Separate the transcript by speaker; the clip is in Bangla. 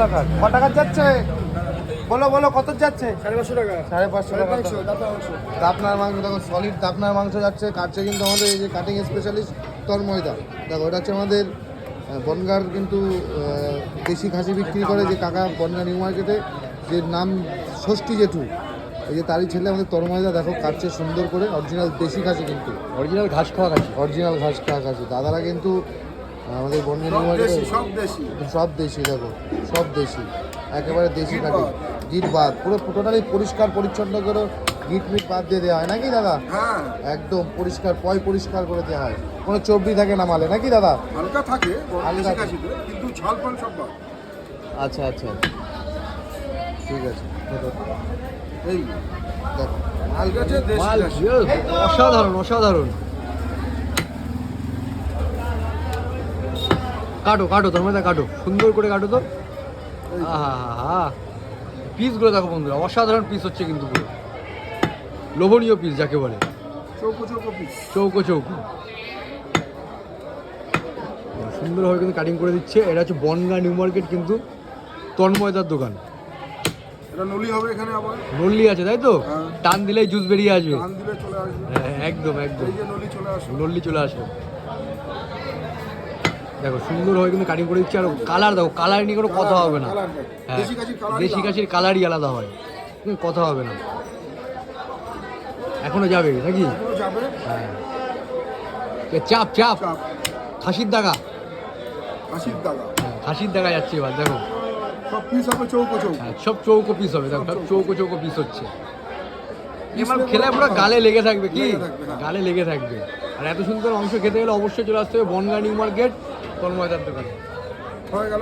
Speaker 1: ক টাকা যাচ্ছে বলো বলো কত যাচ্ছে?
Speaker 2: 550 টাকা।
Speaker 1: 550 টাকা দাপনার মাংস। দেখো সলিড দাপনার মাংস যাচ্ছে। কাটছে কিন্তু আমাদের এই যে কাটিং স্পেশালিস্ট তন্ময়দা। দেখো এটা হচ্ছে আমাদের বনগাঁর কিন্তু দেশি খাসি বিক্রি করে যে কাকা বনগাঁ নিউ মার্কেটে, যে নাম ষষ্ঠী জেঠু, এই যে তারই ছেলে আমাদের তন্ময়দা। দেখো কাটছে সুন্দর করে, অরিজিনাল দেশি খাসি কিন্তু,
Speaker 2: অরিজিনাল ঘাস খাওয়া খাসি।
Speaker 1: অরিজিনাল ঘাস খাওয়া খাসি। দাদারা কিন্তু আমাদের বনগাঁ নিউ মার্কেটে সব দেশি। দেখো সব দেশি, একেবারে দেশি কাটি। গিট বাদ, পুরো টোটালি পরিষ্কার পরিচ্ছন্ন করে গিট মিট বাদ দিয়ে দেওয়া হয় নাকি দাদা?
Speaker 3: হ্যাঁ,
Speaker 1: একদম পরিষ্কার পরিষ্কার করে দেওয়া হয়, কোনো চর্বি থাকে না মালে নাকি দাদা?
Speaker 3: হালকা থাকে
Speaker 1: হালকা
Speaker 3: দেশি
Speaker 1: থাকে।
Speaker 3: কাশিতে, কিন্তু ঝাল ফাল সব বাদ।
Speaker 1: আচ্ছা আচ্ছা, ঠিক আছে।
Speaker 3: এই
Speaker 1: দেখো
Speaker 3: মাল গেছে দেশি
Speaker 2: মাল
Speaker 3: কাশি।
Speaker 2: অসাধারণ অসাধারণ। কাটো কাটো তন্ময়দা কাটো, সুন্দর করে কাটো তো। আহা, পিসগুলো দেখো বন্ধুরা, অসাধারণ পিস হচ্ছে কিন্তু, পুরো লোভনীয় পিস যাকে বলে,
Speaker 3: চৌকো চৌকো পিস।
Speaker 2: চৌকো চৌকো। সুন্দরভাবে কিন্তু কাটিং করে দিচ্ছে। এটা হচ্ছে বনগাঁ নিউ মার্কেট কিন্তু তন্ময়দার দোকান।
Speaker 3: এটা নলি হবে এখানে আবার।
Speaker 2: নল্লি আছে তাই তো?
Speaker 3: হ্যাঁ।
Speaker 2: টান দিলেই জুস বেরিয়ে আসবে।
Speaker 3: ধান দিলে চলে আসবে।
Speaker 2: হ্যাঁ একদম একদম,
Speaker 3: এই যে নলি চলে আসবে।
Speaker 2: নল্লি চলে আসবে। দেখো সুন্দরভাবে কিন্তু কাটিং করে দিচ্ছে। আর কালার দেখো, কালার নিয়ে কোনো কথা হবে না।
Speaker 3: কালার দেখো।
Speaker 2: হ্যাঁ,
Speaker 3: দেশি কাশির কালার।
Speaker 2: দেশি কাশির কালারই আলাদা হয়, কথা হবে না। এখনো যাবে নাকি?
Speaker 3: যাবে।
Speaker 2: হ্যাঁ, চাপ চাপ,
Speaker 3: চাপ।
Speaker 2: খাসির দাগা।
Speaker 3: কাশির দাগা।
Speaker 2: হ্যাঁ, খাসির দাগা যাচ্ছে এবার দেখো।
Speaker 3: সব পিস হবে চৌকো চৌকো।
Speaker 2: হ্যাঁ, সব চৌকো পিস হবে দেখো, সব চৌকো চৌকো পিস হচ্ছে। এবার খেলে পুরো গালে লেগে থাকবে কি?
Speaker 3: লেগে থাকবে, হ্যাঁ।
Speaker 2: গালে লেগে থাকবে। আর এত সুন্দর মাংস খেতে গেলে অবশ্যই চলে আসতে হবে বনগাঁ নিউ মার্কেট তন্ময়দার দোকানে।
Speaker 3: হয়ে গেল।